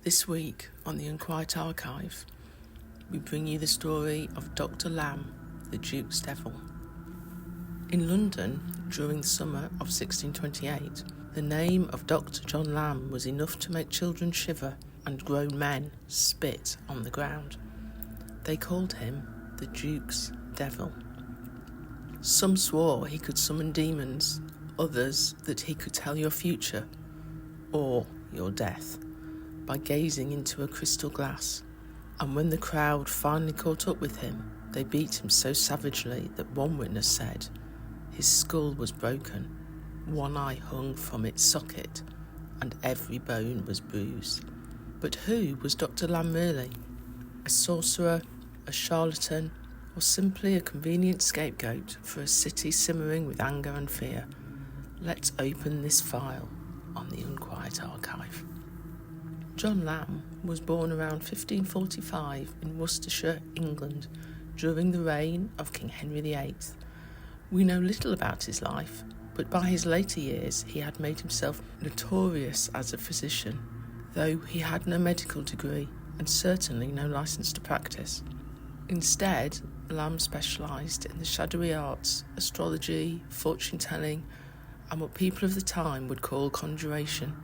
This week on the Unquiet Archive, we bring you the story of Doctor Lambe, the Duke's Devil. In London, during the summer of 1628, the name of Dr. John Lambe was enough to make children shiver and grown men spit on the ground. They called him the Duke's Devil. Some swore he could summon demons, others that he could tell your future, or your death, by gazing into a crystal glass. And when the crowd finally caught up with him, they beat him so savagely that one witness said his skull was broken, one eye hung from its socket, and every bone was bruised. But who was Dr. Lambe really? A sorcerer, a charlatan, or simply a convenient scapegoat for a city simmering with anger and fear? Let's open this file on the Unquiet Archive. John Lambe was born around 1545 in Worcestershire, England, during the reign of King Henry VIII. We know little about his life, but by his later years he had made himself notorious as a physician, though he had no medical degree and certainly no licence to practice. Instead, Lambe specialised in the shadowy arts, astrology, fortune-telling, and what people of the time would call conjuration.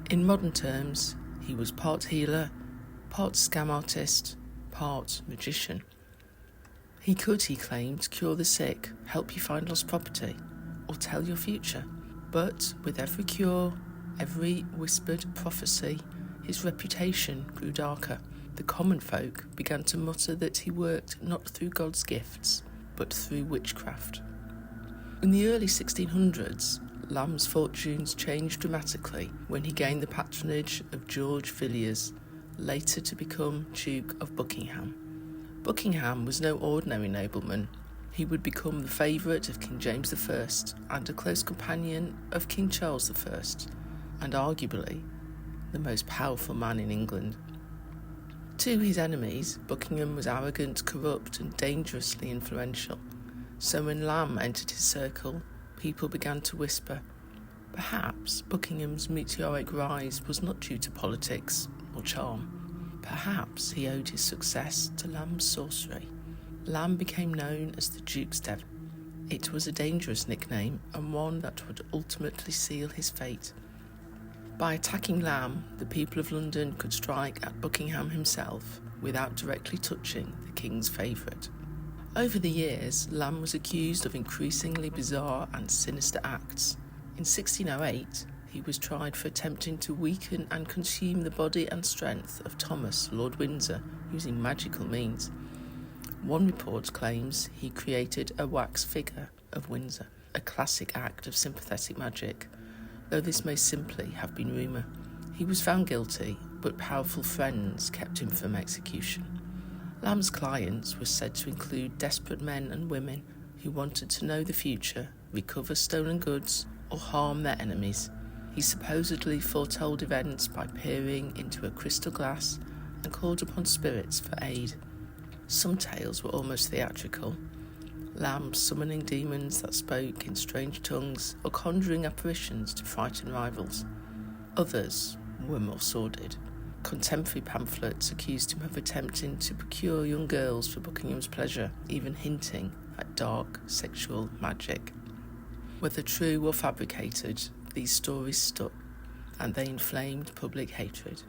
In modern terms, he was part healer, part scam artist, part magician. He could, he claimed, cure the sick, help you find lost property, or tell your future. But with every cure, every whispered prophecy, his reputation grew darker. The common folk began to mutter that he worked not through God's gifts, but through witchcraft. In the early 1600s, Lambe's fortunes changed dramatically when he gained the patronage of George Villiers, later to become Duke of Buckingham. Buckingham was no ordinary nobleman. He would become the favourite of King James I and a close companion of King Charles I, and arguably the most powerful man in England. To his enemies, Buckingham was arrogant, corrupt, and dangerously influential. So when Lambe entered his circle, people began to whisper, perhaps Buckingham's meteoric rise was not due to politics or charm. Perhaps he owed his success to Lambe's sorcery. Lambe became known as the Duke's Devil. It was a dangerous nickname and one that would ultimately seal his fate. By attacking Lambe, the people of London could strike at Buckingham himself without directly touching the king's favourite. Over the years, Lambe was accused of increasingly bizarre and sinister acts. In 1608, he was tried for attempting to weaken and consume the body and strength of Thomas, Lord Windsor, using magical means. One report claims he created a wax figure of Windsor, a classic act of sympathetic magic, though this may simply have been rumour. He was found guilty, but powerful friends kept him from execution. Lambe's clients were said to include desperate men and women who wanted to know the future, recover stolen goods, or harm their enemies. He supposedly foretold events by peering into a crystal glass and called upon spirits for aid. Some tales were almost theatrical, Lambe summoning demons that spoke in strange tongues or conjuring apparitions to frighten rivals. Others were more sordid. Contemporary pamphlets accused him of attempting to procure young girls for Buckingham's pleasure, even hinting at dark sexual magic. Whether true or fabricated, these stories stuck, and they inflamed public hatred.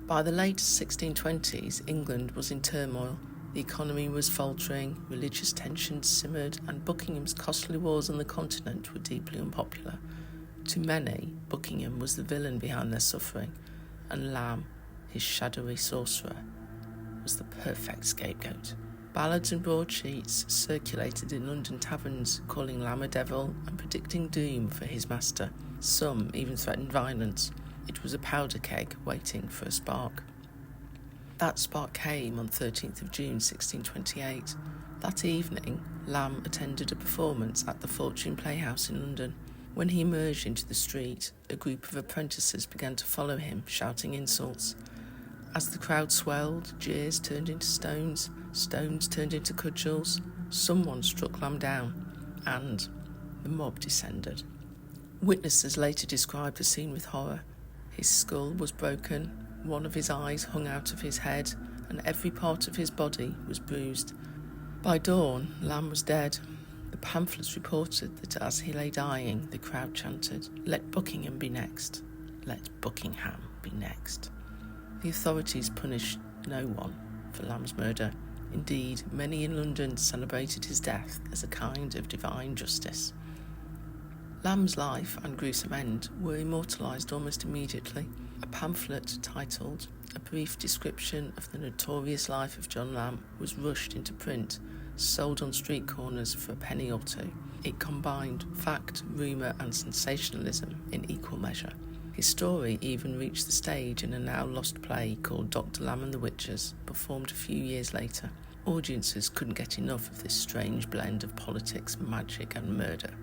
By the late 1620s, England was in turmoil. The economy was faltering, religious tensions simmered, and Buckingham's costly wars on the continent were deeply unpopular. To many, Buckingham was the villain behind their suffering, and Lambe, his shadowy sorcerer, was the perfect scapegoat. Ballads and broadsheets circulated in London taverns, calling Lambe a devil and predicting doom for his master. Some even threatened violence. It was a powder keg waiting for a spark. That spark came on 13th of June 1628. That evening, Lambe attended a performance at the Fortune Playhouse in London. When he emerged into the street, a group of apprentices began to follow him, shouting insults. As the crowd swelled, jeers turned into stones, stones turned into cudgels. Someone struck Lambe down, and the mob descended. Witnesses later described the scene with horror. His skull was broken, One of his eyes hung out of his head, and every part of his body was bruised. By dawn, Lambe was dead. The pamphlets reported that as he lay dying, the crowd chanted, "Let Buckingham be next. Let Buckingham be next." The authorities punished no one for Lambe's murder. Indeed, many in London celebrated his death as a kind of divine justice. Lambe's life and gruesome end were immortalised almost immediately. A pamphlet titled "A Brief Description of the Notorious Life of John Lambe" was rushed into print, sold on street corners for a penny or two. It combined fact, rumour and sensationalism in equal measure. His story even reached the stage in a now lost play called Doctor Lambe and the Witches, performed a few years later. Audiences couldn't get enough of this strange blend of politics, magic and murder.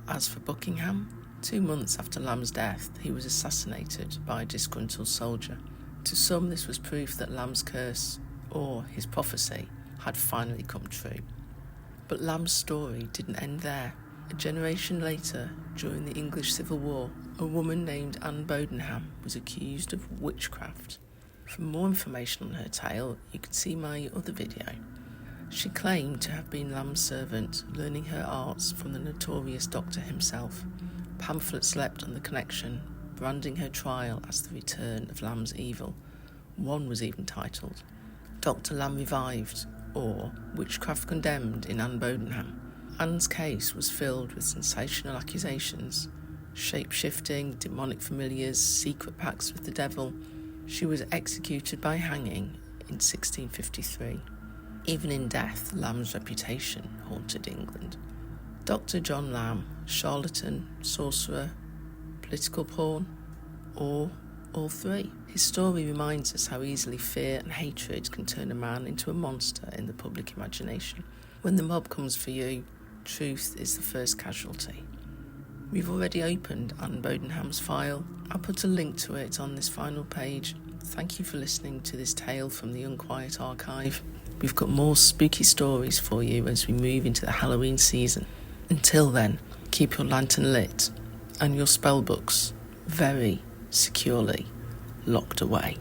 As for Buckingham, 2 months after Lambe's death, he was assassinated by a disgruntled soldier. To some, this was proof that Lambe's curse, or his prophecy, had finally come true. But Lambe's story didn't end there. A generation later, during the English Civil War, a woman named Anne Bodenham was accused of witchcraft. For more information on her tale, you can see my other video. She claimed to have been Lambe's servant, learning her arts from the notorious doctor himself. Pamphlets leapt on the connection, branding her trial as the return of Lambe's evil. One was even titled, "Dr. Lambe Revived," or "Witchcraft Condemned in Anne Bodenham." Anne's case was filled with sensational accusations, shape-shifting, demonic familiars, secret pacts with the devil. She was executed by hanging in 1653. Even in death, Lambe's reputation haunted England. Dr. John Lambe, charlatan, sorcerer, political pawn, or all three. His story reminds us how easily fear and hatred can turn a man into a monster in the public imagination. When the mob comes for you, truth is the first casualty. We've already opened Anne Bodenham's file. I'll put a link to it on this final page. Thank you for listening to this tale from the Unquiet archive. We've got more spooky stories for you as we move into the Halloween season. Until then, keep your lantern lit and your spellbooks very securely locked away.